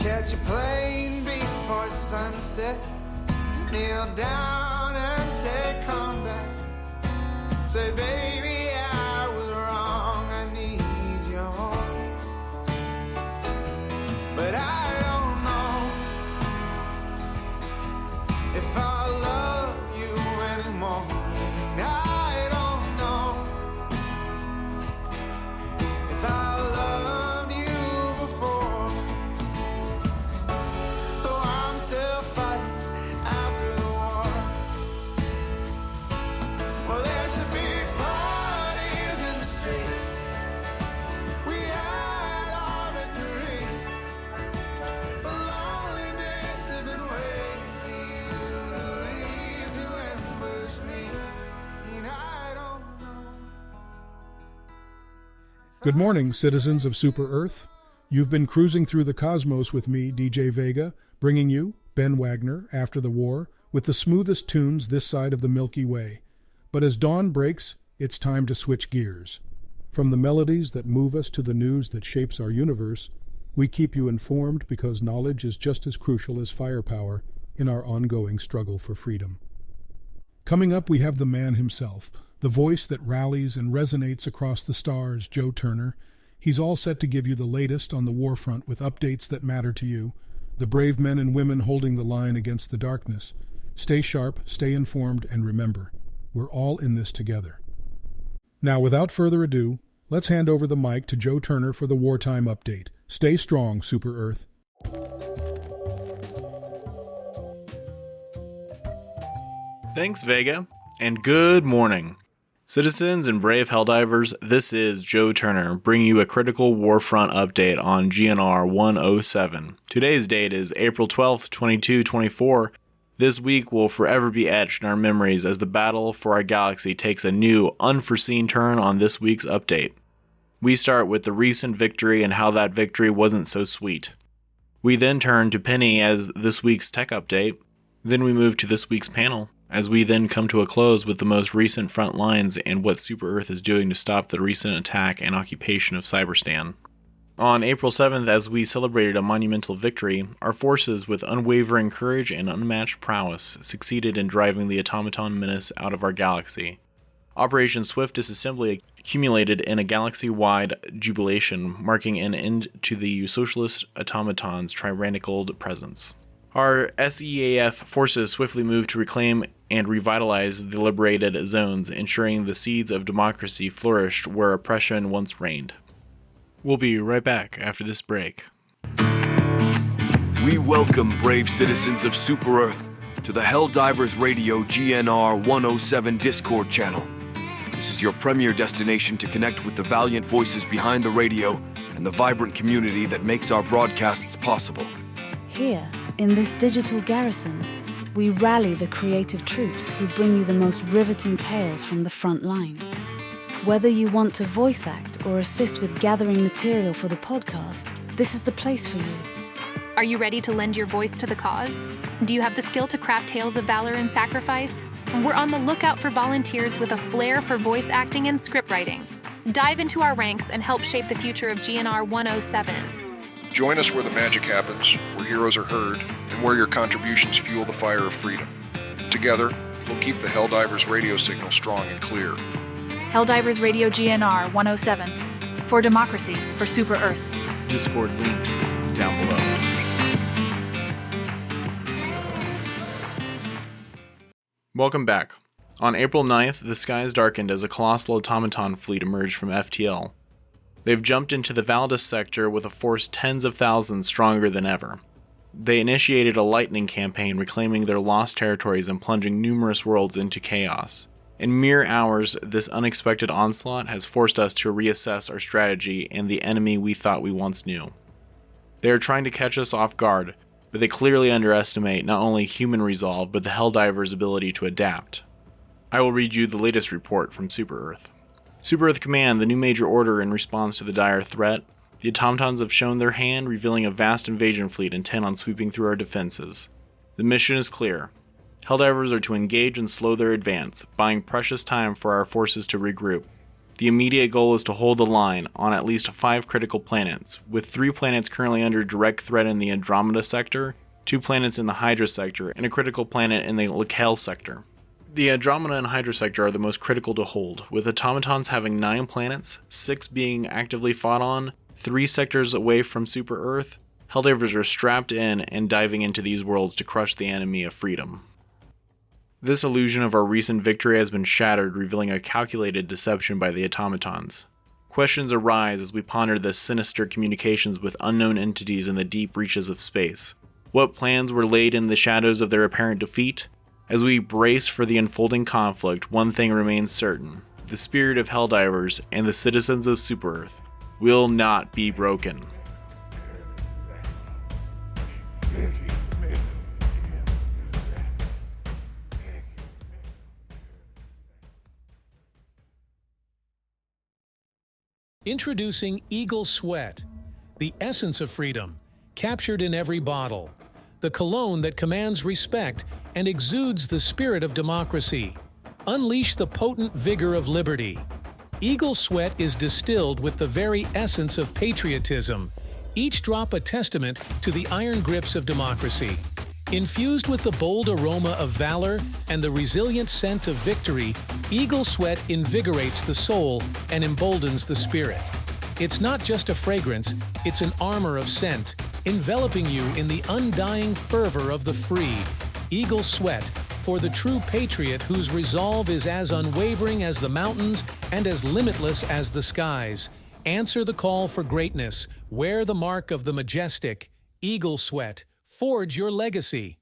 catch a plane before sunset, kneel down and say come back. Say baby, I was wrong, I need you home. But I don't know if I love you anymore. I don't know if I loved you before. So I'm still fighting after the war. Well, there should be parties in the street. We had our victory, but lonely days have been waiting for you to leave to ambush me, and I don't know. Good morning, citizens of Super Earth. You've been cruising through the cosmos with me, DJ Vega, bringing you, Ben Wagner, After the War, with the smoothest tunes this side of the Milky Way. But as dawn breaks, it's time to switch gears. From the melodies that move us to the news that shapes our universe, we keep you informed because knowledge is just as crucial as firepower in our ongoing struggle for freedom. Coming up, we have the man himself, the voice that rallies and resonates across the stars, Joe Turner. He's all set to give you the latest on the Warfront with updates that matter to you, the brave men and women holding the line against the darkness. Stay sharp, stay informed, and remember, we're all in this together. Now, without further ado, let's hand over the mic to Joe Turner for the Wartime update. Stay strong, Super Earth. Thanks, Vega, and good morning. Citizens and brave Helldivers, this is Joe Turner, bringing you a critical Warfront update on GNR 107. Today's date is April 12th, 2224. This week will forever be etched in our memories as the battle for our galaxy takes a new, unforeseen turn on this week's update. We start with the recent victory and how that victory wasn't so sweet. We then turn to Penny as this week's tech update. Then we move to this week's panel, as we then come to a close with the most recent front lines and what Super Earth is doing to stop the recent attack and occupation of Cyberstan. On April 7th, as we celebrated a monumental victory, our forces, with unwavering courage and unmatched prowess, succeeded in driving the automaton menace out of our galaxy. Operation Swift Disassembly accumulated in a galaxy-wide jubilation, marking an end to the socialist automaton's tyrannical presence. Our SEAF forces swiftly moved to reclaim and revitalize the liberated zones, ensuring the seeds of democracy flourished where oppression once reigned. We'll be right back after this break. We welcome brave citizens of Super Earth to the Helldivers Radio GNR 107 Discord channel. This is your premier destination to connect with the valiant voices behind the radio and the vibrant community that makes our broadcasts possible. Here, in this digital garrison, we rally the creative troops who bring you the most riveting tales from the front lines. Whether you want to voice act or assist with gathering material for the podcast, this is the place for you. Are you ready to lend your voice to the cause? Do you have the skill to craft tales of valor and sacrifice? We're on the lookout for volunteers with a flair for voice acting and script writing. Dive into our ranks and help shape the future of GNR 107. Join us where the magic happens, where heroes are heard, and where your contributions fuel the fire of freedom. Together, we'll keep the Helldivers radio signal strong and clear. Helldivers Radio GNR 107. For democracy, for Super Earth. Discord link down below. Welcome back. On April 9th, the skies darkened as a colossal automaton fleet emerged from FTL. They've jumped into the Valdis sector with a force tens of thousands stronger than ever. They initiated a lightning campaign reclaiming their lost territories and plunging numerous worlds into chaos. In mere hours, this unexpected onslaught has forced us to reassess our strategy and the enemy we thought we once knew. They are trying to catch us off guard, but they clearly underestimate not only human resolve, but the Helldivers' ability to adapt. I will read you the latest report from Super Earth. Super Earth Command, the new major order in response to the dire threat. The automatons have shown their hand, revealing a vast invasion fleet intent on sweeping through our defenses. The mission is clear. Helldivers are to engage and slow their advance, buying precious time for our forces to regroup. The immediate goal is to hold the line on at least 5 critical planets, with 3 planets currently under direct threat in the Andromeda sector, 2 planets in the Hydra sector, and a critical planet in the Lacal sector. The Andromeda and Hydra sector are the most critical to hold, with automatons having 9 planets, 6 being actively fought on, 3 sectors away from Super Earth. Helldivers are strapped in and diving into these worlds to crush the enemy of freedom. This illusion of our recent victory has been shattered, revealing a calculated deception by the automatons. Questions arise as we ponder the sinister communications with unknown entities in the deep reaches of space. What plans were laid in the shadows of their apparent defeat? As we brace for the unfolding conflict, one thing remains certain: the spirit of Helldivers and the citizens of Super Earth will not be broken. Introducing Eagle Sweat, the essence of freedom, captured in every bottle. The cologne that commands respect and exudes the spirit of democracy. Unleash the potent vigor of liberty. Eagle Sweat is distilled with the very essence of patriotism, each drop a testament to the iron grips of democracy. Infused with the bold aroma of valor and the resilient scent of victory, Eagle Sweat invigorates the soul and emboldens the spirit. It's not just a fragrance, it's an armor of scent, enveloping you in the undying fervor of the free. Eagle Sweat, for the true patriot whose resolve is as unwavering as the mountains and as limitless as the skies. Answer the call for greatness. Wear the mark of the majestic. Eagle Sweat. Forge your legacy.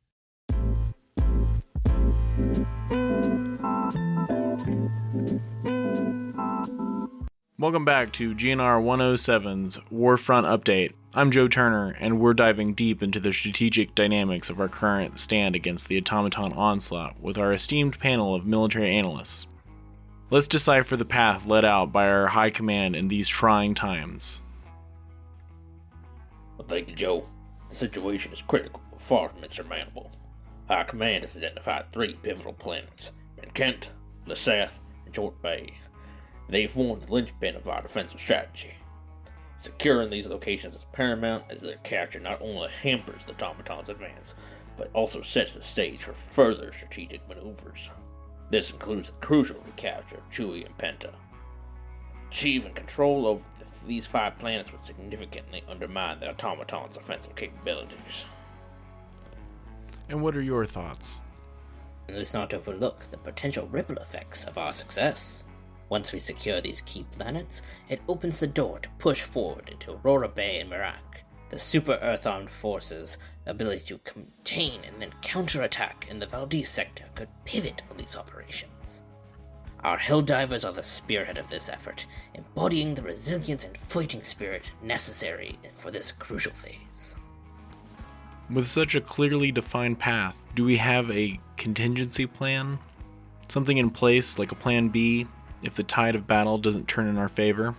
Welcome back to GNR 107's Warfront Update. I'm Joe Turner, and we're diving deep into the strategic dynamics of our current stand against the automaton onslaught with our esteemed panel of military analysts. Let's decipher the path led out by our high command in these trying times. Well, thank you, Joe. The situation is critical, but far from insurmountable. High Command has identified 3 pivotal planets: Kent, Leseth, and Jort Bay. They form the linchpin of our defensive strategy. Securing these locations is paramount, as their capture not only hampers the automaton's advance, but also sets the stage for further strategic maneuvers. This includes the crucial recapture of Chewie and Penta. Achieving control over these 5 planets would significantly undermine the automaton's offensive capabilities. And what are your thoughts? Let's not overlook the potential ripple effects of our success. Once we secure these key planets, it opens the door to push forward into Aurora Bay and Merak. The Super Earth Armed Forces' ability to contain and then counterattack in the Valdez sector could pivot on these operations. Our Helldivers are the spearhead of this effort, embodying the resilience and fighting spirit necessary for this crucial phase. With such a clearly defined path, do we have a contingency plan? Something in place like a plan B if the tide of battle doesn't turn in our favor?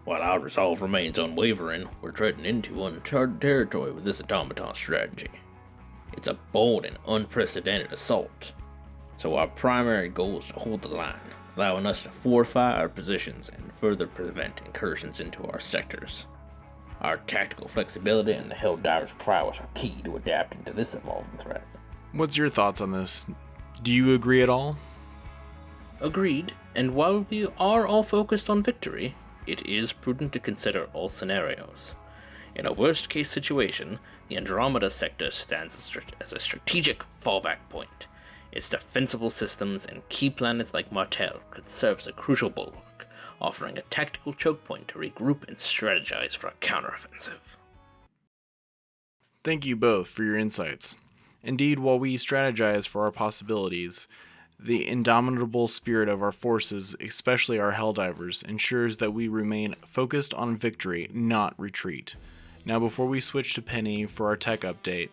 While our resolve remains unwavering, we're treading into uncharted territory with this automaton strategy. It's a bold and unprecedented assault, so our primary goal is to hold the line, allowing us to fortify our positions and further prevent incursions into our sectors. Our tactical flexibility and the Helldivers' prowess are key to adapting to this evolving threat. What's your thoughts on this? Do you agree at all? Agreed, and while we are all focused on victory, it is prudent to consider all scenarios. In a worst-case situation, the Andromeda sector stands as a strategic fallback point. Its defensible systems and key planets like Martel could serve as a crucial bulwark, offering a tactical choke point to regroup and strategize for a counteroffensive. Thank you both for your insights. Indeed, while we strategize for our possibilities, the indomitable spirit of our forces, especially our Helldivers, ensures that we remain focused on victory, not retreat. Now, before we switch to Penny for our tech update,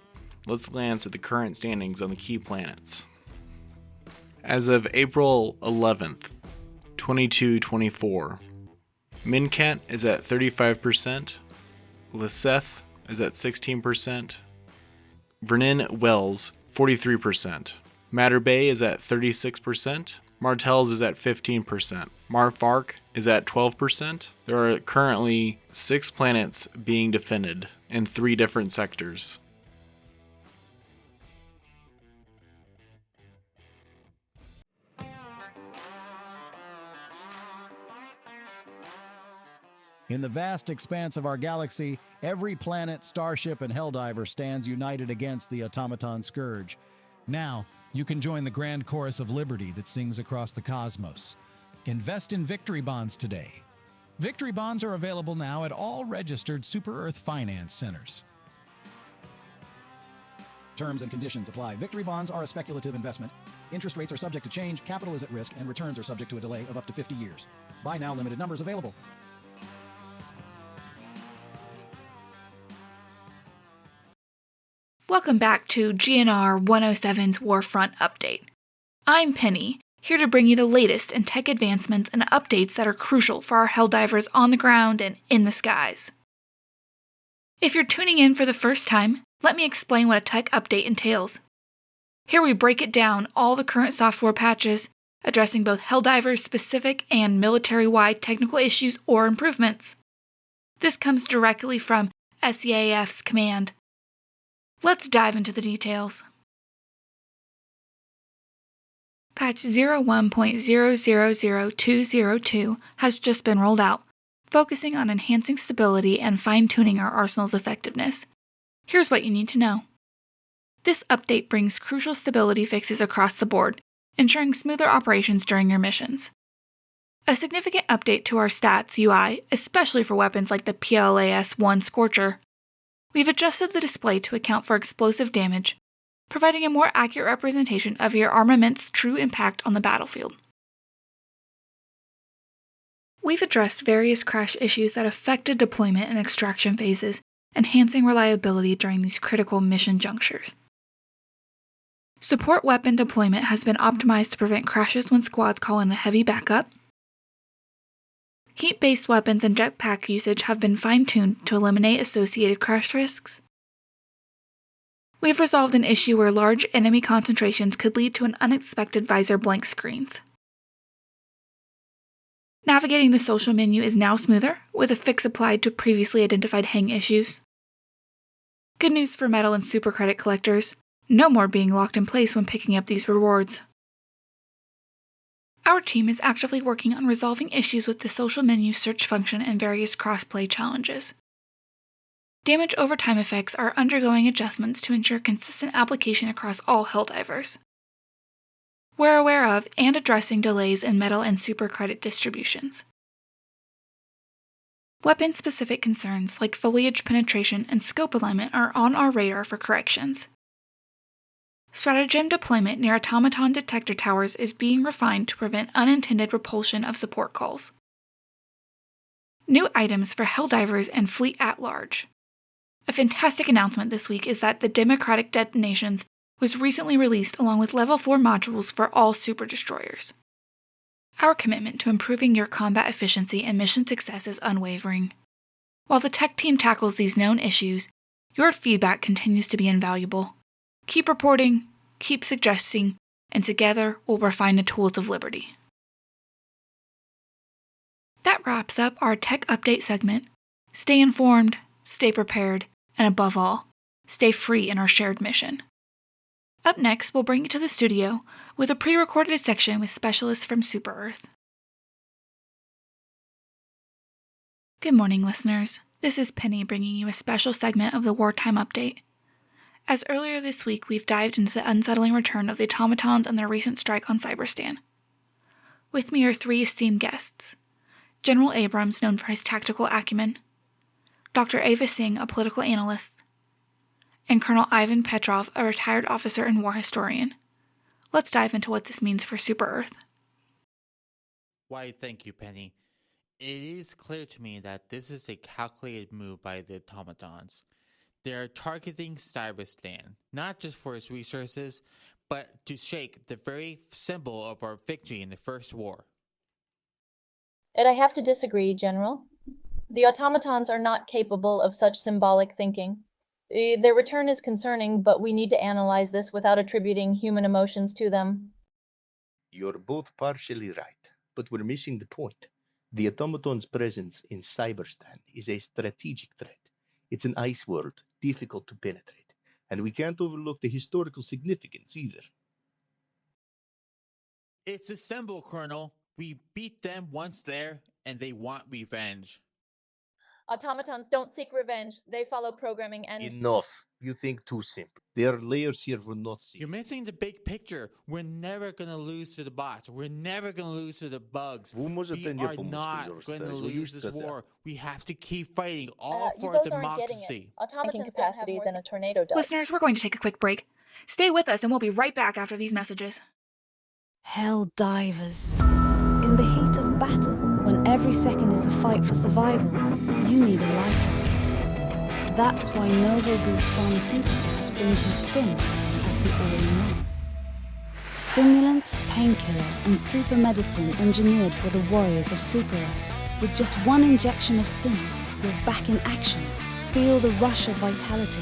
let's glance at the current standings on the key planets. As of April 11th, 2224, Minkat is at 35%, Leseth is at 16%, Vernon Wells 43%, Matter Bay is at 36%, Martels is at 15%, Marfark is at 12%. There are currently 6 planets being defended in 3 different sectors. In the vast expanse of our galaxy, every planet, starship, and helldiver stands united against the automaton scourge. Now, you can join the grand chorus of liberty that sings across the cosmos. Invest in Victory Bonds today. Victory Bonds are available now at all registered Super Earth finance centers. Terms and conditions apply. Victory Bonds are a speculative investment. Interest rates are subject to change, capital is at risk, and returns are subject to a delay of up to 50 years. Buy now, limited numbers available. Welcome back to GNR 107's Warfront update. I'm Penny, here to bring you the latest in tech advancements and updates that are crucial for our helldivers on the ground and in the skies. If you're tuning in for the first time, let me explain what a tech update entails. Here we break it down all the current software patches, addressing both helldivers specific and military-wide technical issues or improvements. This comes directly from SEAF's command. Let's dive into the details. Patch 01.000202 has just been rolled out, focusing on enhancing stability and fine-tuning our arsenal's effectiveness. Here's what you need to know. This update brings crucial stability fixes across the board, ensuring smoother operations during your missions. A significant update to our stats UI, especially for weapons like the PLAS-1 Scorcher. We've adjusted the display to account for explosive damage, providing a more accurate representation of your armament's true impact on the battlefield. We've addressed various crash issues that affected deployment and extraction phases, enhancing reliability during these critical mission junctures. Support weapon deployment has been optimized to prevent crashes when squads call in a heavy backup. Heat-based weapons and jetpack usage have been fine-tuned to eliminate associated crash risks. We've resolved an issue where large enemy concentrations could lead to an unexpected visor blank screens. Navigating the social menu is now smoother, with a fix applied to previously identified hang issues. Good news for medal and super credit collectors. No more being locked in place when picking up these rewards. Our team is actively working on resolving issues with the social menu search function and various cross-play challenges. Damage over time effects are undergoing adjustments to ensure consistent application across all helldivers. We're aware of and addressing delays in medal and super credit distributions. Weapon-specific concerns like foliage penetration and scope alignment are on our radar for corrections. Stratagem deployment near automaton detector towers is being refined to prevent unintended repulsion of support calls. New items for helldivers and fleet at large. A fantastic announcement this week is that the Democratic Detonations was recently released along with Level 4 modules for all super destroyers. Our commitment to improving your combat efficiency and mission success is unwavering. While the tech team tackles these known issues, your feedback continues to be invaluable. Keep reporting, keep suggesting, and together we'll refine the tools of liberty. That wraps up our tech update segment. Stay informed, stay prepared, and above all, stay free in our shared mission. Up next, we'll bring you to the studio with a pre-recorded section with specialists from Super Earth. Good morning, listeners. This is Penny bringing you a special segment of the Wartime update. As earlier this week, we've dived into the unsettling return of the automatons and their recent strike on Cyberstan. With me are 3 esteemed guests. General Abrams, known for his tactical acumen, Dr. Ava Singh, a political analyst, and Colonel Ivan Petrov, a retired officer and war historian. Let's dive into what this means for Super Earth. Why, thank you, Penny. It is clear to me that this is a calculated move by the automatons. They are targeting Cyberstan, not just for its resources, but to shake the very symbol of our victory in the First War. And I have to disagree, General. The automatons are not capable of such symbolic thinking. Their return is concerning, but we need to analyze this without attributing human emotions to them. You're both partially right, but we're missing the point. The automaton's presence in Cyberstan is a strategic threat. It's an ice world, difficult to penetrate, and we can't overlook the historical significance either. It's a symbol, Colonel. We beat them once there, and they want revenge. Automatons don't seek revenge. They follow programming and... Enough. You think too simple. There are layers here we're not seeing. You're missing the big picture. We're never going to lose to the bots. We're never going to lose to the bugs. We are not going to lose this war. We have to keep fighting, all for democracy. Automatons capacity than a tornado does. Listeners, we're going to take a quick break. Stay with us and we'll be right back after these messages. Helldivers. In the heat of battle, when every second is a fight for survival, you need a lifeline. That's why Novo Boost Pharmaceuticals brings you Stims as the all-in-one. Stimulant, painkiller, and super medicine engineered for the warriors of Super Earth. With just one injection of Stim, you're back in action. Feel the rush of vitality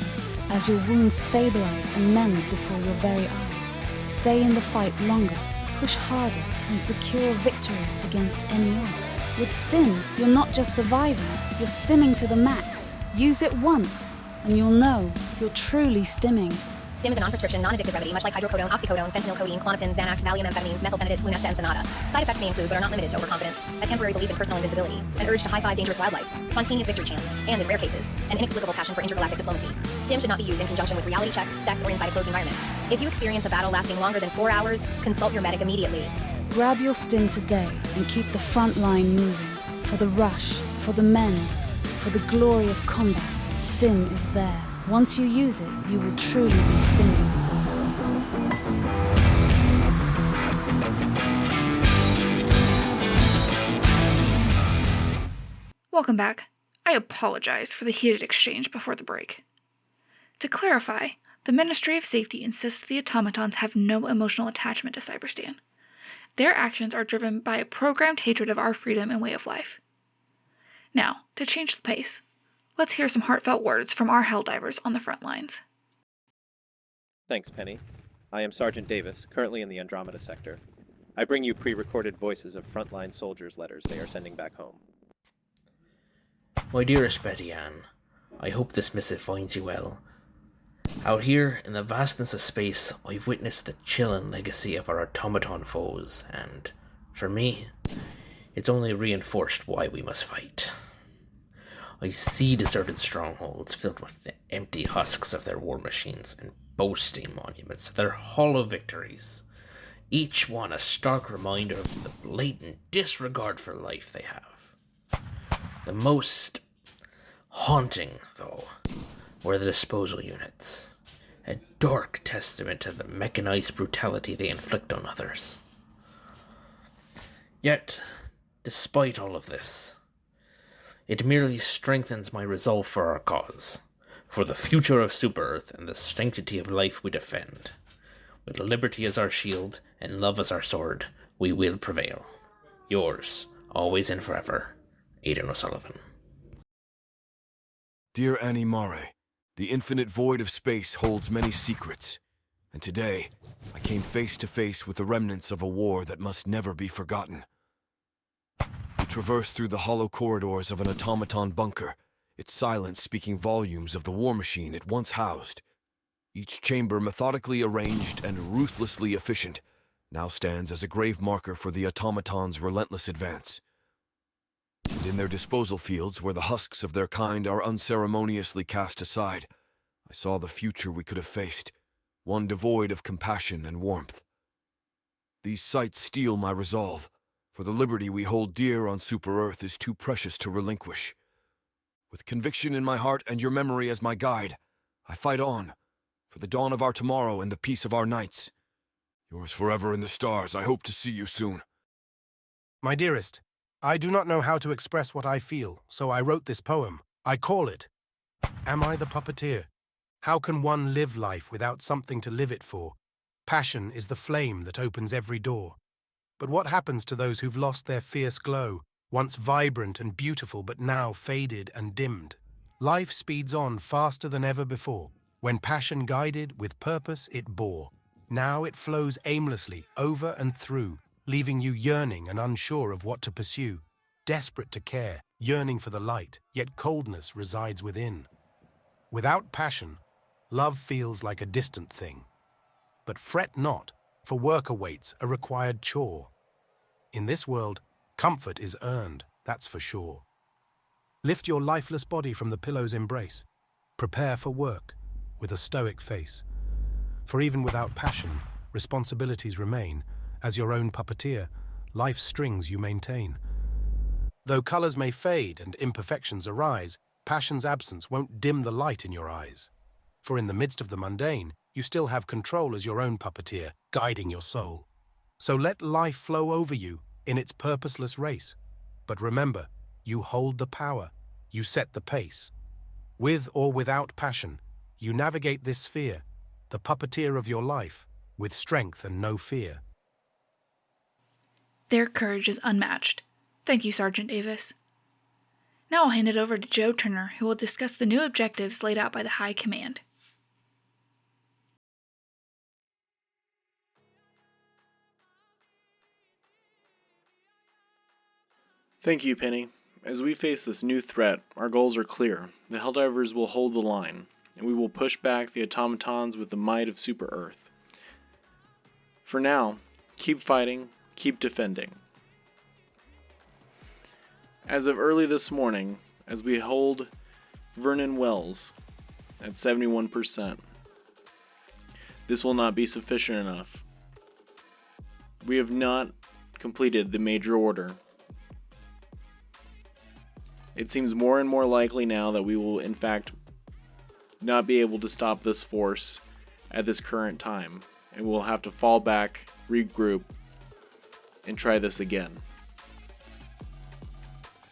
as your wounds stabilize and mend before your very eyes. Stay in the fight longer, push harder, and secure victory against any odds. With Stim, you're not just surviving, you're stimming to the max. Use it once, and you'll know you're truly stimming. Stim is a non-prescription, non-addictive remedy, much like hydrocodone, oxycodone, fentanyl, codeine, Klonopin, Xanax, Valium, amphetamines, methylphenidates, Lunesta, and Sonata. Side effects may include, but are not limited to, overconfidence, a temporary belief in personal invincibility, an urge to high-five dangerous wildlife, spontaneous victory chants, and, in rare cases, an inexplicable passion for intergalactic diplomacy. Stim should not be used in conjunction with reality checks, sex, or inside a closed environment. If you experience a battle lasting longer than 4 hours, consult your medic immediately. Grab your Stim today and keep the front line moving. For the rush, for the mend, for the glory of combat, Stim is there. Once you use it, you will truly be stimming. Welcome back. I apologize for the heated exchange before the break. To clarify, the Ministry of Safety insists the automatons have no emotional attachment to Cyberstan. Their actions are driven by a programmed hatred of our freedom and way of life. Now, to change the pace, let's hear some heartfelt words from our Helldivers on the front lines. Thanks, Penny. I am Sergeant Davis, currently in the Andromeda sector. I bring you pre-recorded voices of frontline soldiers' letters they are sending back home. My dearest Betty Ann, I hope this missive finds you well. Out here, in the vastness of space, I've witnessed the chilling legacy of our automaton foes, and, for me, it's only reinforced why we must fight. I see deserted strongholds filled with the empty husks of their war machines and boasting monuments of their hollow victories, each one a stark reminder of the blatant disregard for life they have. The most haunting, though, were the disposal units, a dark testament to the mechanized brutality they inflict on others. Yet, despite all of this, it merely strengthens my resolve for our cause, for the future of Super Earth and the sanctity of life we defend. With liberty as our shield and love as our sword, we will prevail. Yours, always and forever, Aidan O'Sullivan. Dear Annie Mare, the infinite void of space holds many secrets, and today I came face to face with the remnants of a war that must never be forgotten. We traversed through the hollow corridors of an automaton bunker, its silence speaking volumes of the war machine it once housed. Each chamber, methodically arranged and ruthlessly efficient, now stands as a grave marker for the automaton's relentless advance. And in their disposal fields, where the husks of their kind are unceremoniously cast aside, I saw the future we could have faced, one devoid of compassion and warmth. These sights steel my resolve, for the liberty we hold dear on Super Earth is too precious to relinquish. With conviction in my heart and your memory as my guide, I fight on, for the dawn of our tomorrow and the peace of our nights. Yours forever in the stars, I hope to see you soon. My dearest, I do not know how to express what I feel, so I wrote this poem. I call it, Am I the Puppeteer? How can one live life without something to live it for? Passion is the flame that opens every door. But what happens to those who've lost their fierce glow, once vibrant and beautiful but now faded and dimmed? Life speeds on faster than ever before. When passion guided, with purpose it bore. Now it flows aimlessly over and through, leaving you yearning and unsure of what to pursue. desperate to care, yearning for the light, yet coldness resides within. Without passion, love feels like a distant thing. But fret not, for work awaits a required chore. In this world, comfort is earned, that's for sure. Lift your lifeless body from the pillow's embrace. Prepare for work, with a stoic face. For even without passion, responsibilities remain. As your own puppeteer, life's strings you maintain. Though colors may fade and imperfections arise, passion's absence won't dim the light in your eyes. For in the midst of the mundane, you still have control as your own puppeteer, guiding your soul. So let life flow over you in its purposeless race. But remember, you hold the power, you set the pace. With or without passion, you navigate this sphere, the puppeteer of your life, with strength and no fear. Their courage is unmatched. Thank you, Sergeant Davis. Now I'll hand it over to Joe Turner, who will discuss the new objectives laid out by the High Command. Thank you, Penny. As we face this new threat, our goals are clear. The Helldivers will hold the line, and we will push back the automatons with the might of Super Earth. For now, keep fighting, keep defending. As of early this morning, as we hold Vernon Wells at 71%, this will not be sufficient enough. We have not completed the major order. It seems more and more likely now that we will in fact not be able to stop this force at this current time, and we'll have to fall back, regroup, and try this again.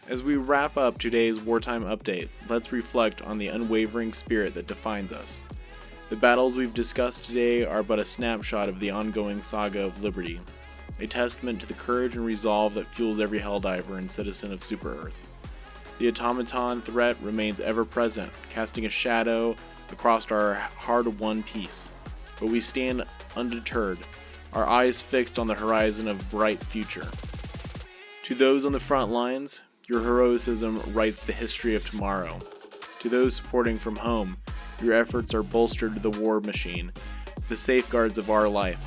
As we wrap up today's Wartime update, let's reflect on the unwavering spirit that defines us. The battles we've discussed today are but a snapshot of the ongoing saga of liberty, a testament to the courage and resolve that fuels every Helldiver and citizen of Super Earth. The automaton threat remains ever present, casting a shadow across our hard-won peace. But we stand undeterred, our eyes fixed on the horizon of bright future. To those on the front lines, your heroism writes the history of tomorrow. To those supporting from home, your efforts are bolstered to the war machine, the safeguards of our life.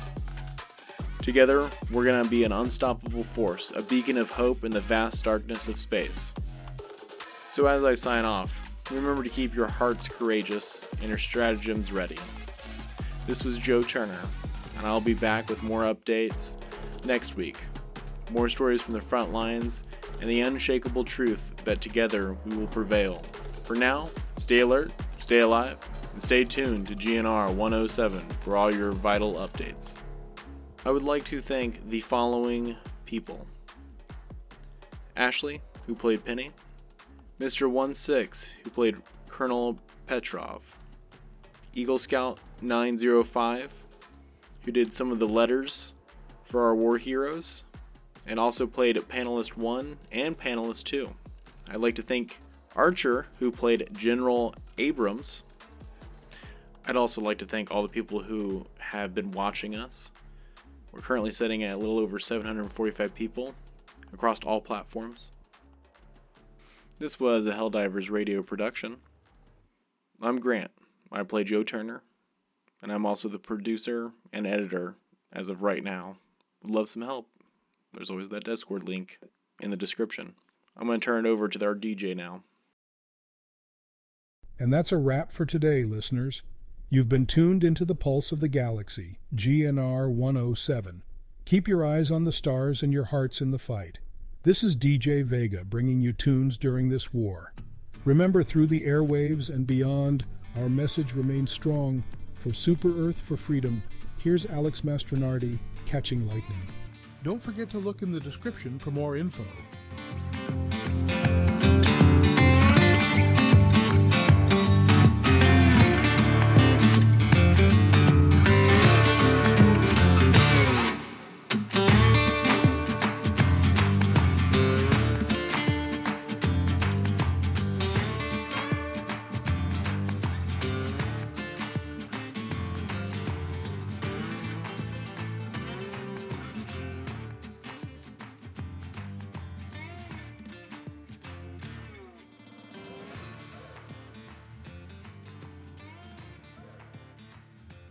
Together, we're going to be an unstoppable force, a beacon of hope in the vast darkness of space. So as I sign off, remember to keep your hearts courageous and your stratagems ready. This was Joe Turner, and I'll be back with more updates next week. More stories from the front lines, and the unshakable truth that together we will prevail. For now, stay alert, stay alive, and stay tuned to GNR 107 for all your vital updates. I would like to thank the following people. Ashley, who played Penny. Mr. 16, who played Colonel Petrov. Eagle Scout 905, who did some of the letters for our war heroes, and also played Panelist 1 and Panelist 2. I'd like to thank Archer, who played General Abrams. I'd also like to thank all the people who have been watching us. We're currently sitting at a little over 745 people across all platforms. This was a Helldivers Radio production. I'm Grant. I play Joe Turner, and I'm also the producer and editor as of right now. Would love some help. There's always that Discord link in the description. I'm going to turn it over to our DJ now. And that's a wrap for today, listeners. You've been tuned into the pulse of the galaxy, GNR 107. Keep your eyes on the stars and your hearts in the fight. This is DJ Vega bringing you tunes during this war. Remember, through the airwaves and beyond, our message remains strong. For Super Earth for freedom, here's Alex Mastronardi, Catching Lightning. Don't forget to look in the description for more info.